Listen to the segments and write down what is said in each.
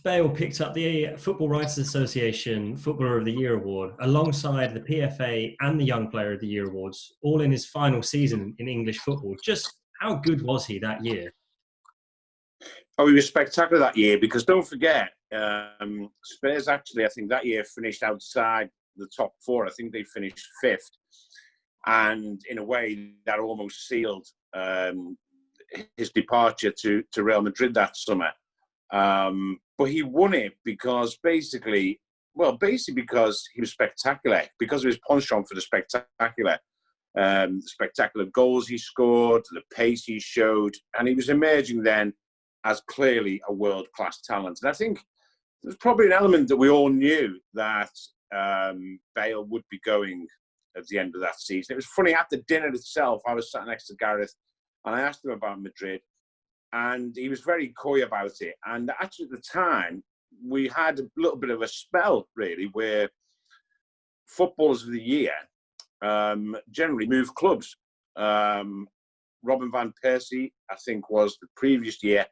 Bale picked up the Football Writers Association Footballer of the Year award alongside the PFA and the Young Player of the Year awards, all in his final season in English football. Just how good was he that year? Oh, he was spectacular that year because don't forget, Spurs actually, I think that year finished outside the top four. I think they finished fifth. And in a way, that almost sealed his departure to Real Madrid that summer. But he won it because basically because he was spectacular, because of his penchant for the spectacular goals he scored, the pace he showed, and he was emerging then as clearly a world-class talent. And I think there's probably an element that we all knew that Bale would be going at the end of that season. It was funny, at the dinner itself, I was sat next to Gareth and I asked him about Madrid, and he was very coy about it. And actually at the time, we had a little bit of a spell, really, where footballers of the year generally move clubs. Robin van Persie, I think, was the previous year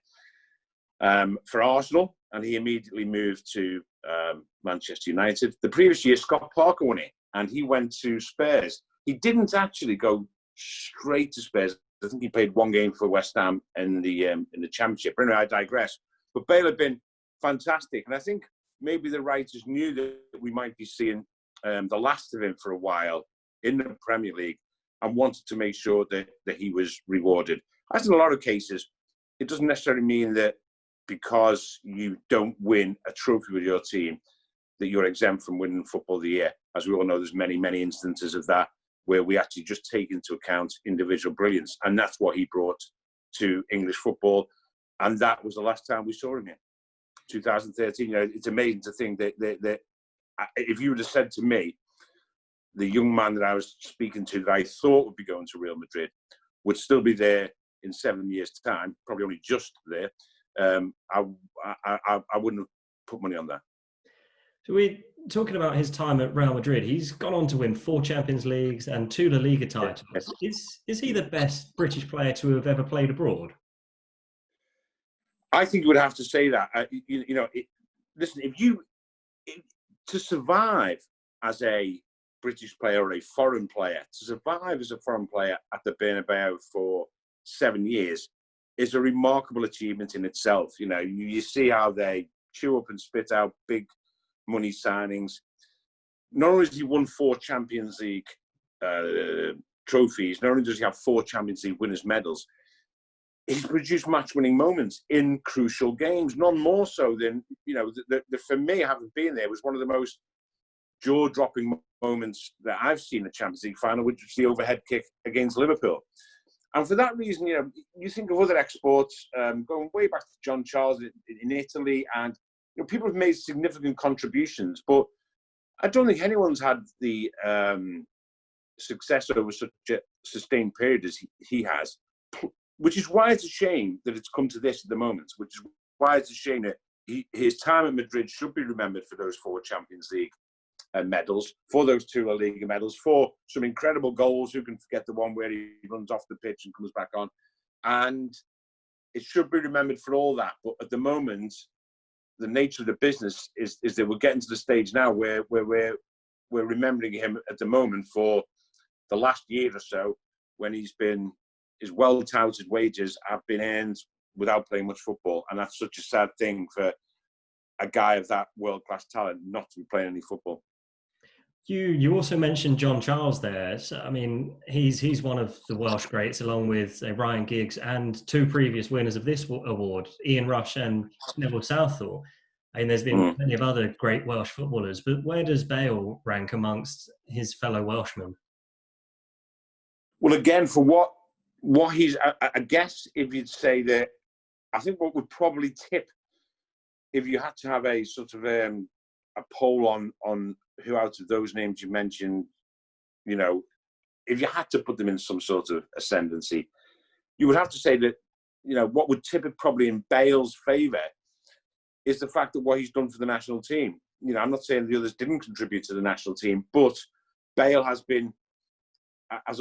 for Arsenal, and he immediately moved to Manchester United. The previous year, Scott Parker won it, and he went to Spurs. He didn't actually go straight to Spurs. I think he played one game for West Ham in the Championship. Anyway, I digress. But Bale had been fantastic, and I think maybe the writers knew that we might be seeing the last of him for a while in the Premier League, and wanted to make sure that he was rewarded. As in a lot of cases, it doesn't necessarily mean that because you don't win a trophy with your team that you're exempt from winning Football of the Year. As we all know, there's many, many instances of that where we actually just take into account individual brilliance. And that's what he brought to English football. And that was the last time we saw him in 2013. You know, it's amazing to think that if you would have said to me, the young man that I was speaking to that I thought would be going to Real Madrid would still be there in 7 years' time, probably only just there, I wouldn't have put money on that. So we're talking about his time at Real Madrid. He's gone on to win 4 Champions Leagues and 2 La Liga titles. Yes. Is he the best British player to have ever played abroad? I think you would have to say that. Listen, to survive as a British player or a foreign player, to survive as a foreign player at the Bernabeu for 7 years is a remarkable achievement in itself. You know, you see how they chew up and spit out big money signings. Not only has he won 4 Champions League trophies, not only does he have 4 Champions League winners' medals, he's produced match-winning moments in crucial games. None more so than, for me, having been there, was one of the most jaw-dropping moments that I've seen in the Champions League final, which was the overhead kick against Liverpool. And for that reason, you think of other exports, going way back to John Charles in Italy, and people have made significant contributions, but I don't think anyone's had the success over such a sustained period as he has, which is why it's a shame that it's come to this at the moment, which is why it's a shame that his time at Madrid should be remembered for those 4 Champions League medals, for those 2 La Liga medals, for some incredible goals. Who can forget the one where he runs off the pitch and comes back on? And it should be remembered for all that. But at the moment, the nature of the business is that we're getting to the stage now where we're remembering him at the moment for the last year or so, when his well-touted wages have been earned without playing much football. And that's such a sad thing for a guy of that world-class talent not to be playing any football. You also mentioned John Charles there. So, I mean, he's one of the Welsh greats, along with Ryan Giggs and 2 previous winners of this award, Ian Rush and Neville Southall. And there's been plenty of other great Welsh footballers. But where does Bale rank amongst his fellow Welshmen? Well, again, for what he's, I guess if you'd say that, I think what would probably tip, if you had to have a sort of a poll on who out of those names you mentioned, if you had to put them in some sort of ascendancy, you would have to say that, what would tip it probably in Bale's favour is the fact that what he's done for the national team. I'm not saying the others didn't contribute to the national team, but Bale has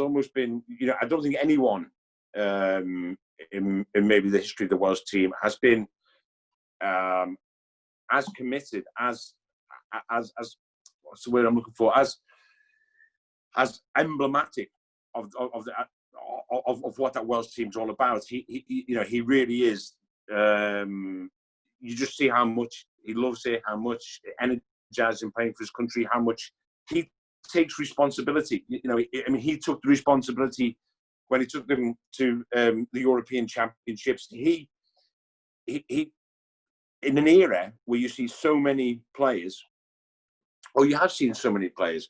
almost been, I don't think anyone in maybe the history of the Welsh team has been as committed, as what's the word I'm looking for, as emblematic of what that Welsh team's all about. He really is. You just see how much he loves it, how much it energizes him playing for his country, how much he takes responsibility. He took the responsibility when he took them to the European Championships. He in an era where you see so many players, or you have seen so many players,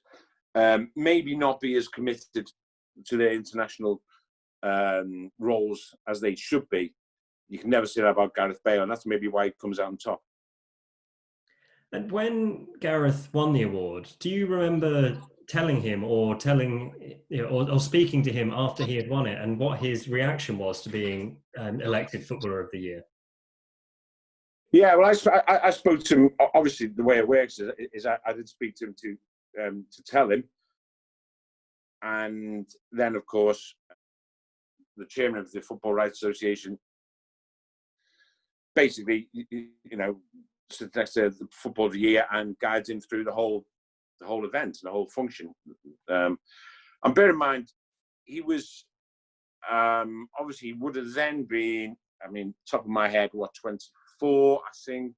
maybe not be as committed to their international roles as they should be. You can never say that about Gareth Bale, and that's maybe why he comes out on top. And when Gareth won the award, do you remember telling him or speaking to him after he had won it, and what his reaction was to being elected Footballer of the Year? Yeah, well, I spoke to him. Obviously, the way it works is I did speak to him to tell him, and then of course the chairman of the Football Rights Association basically, sits next to the Football of the Year and guides him through the whole event, the whole function. And bear in mind, he was obviously he would have then been, top of my head, 24, I think,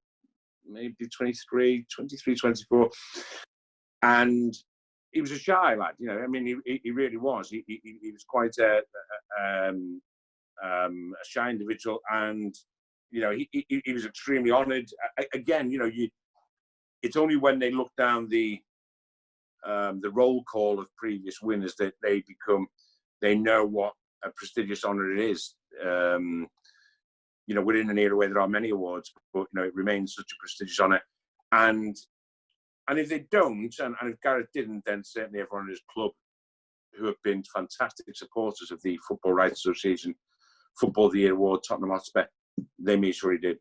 maybe 23, 24. And he was a shy lad, he really was. He was quite a shy individual, and he was extremely honoured. Again, it's only when they look down the roll call of previous winners that they know what a prestigious honour it is. We're in an era where there are many awards, but it remains such a prestigious honour. And if they don't, and if Gareth didn't, then certainly everyone in his club, who have been fantastic supporters of the Football Rights Association Football of the Year award, Tottenham Hotspur, they made sure he did.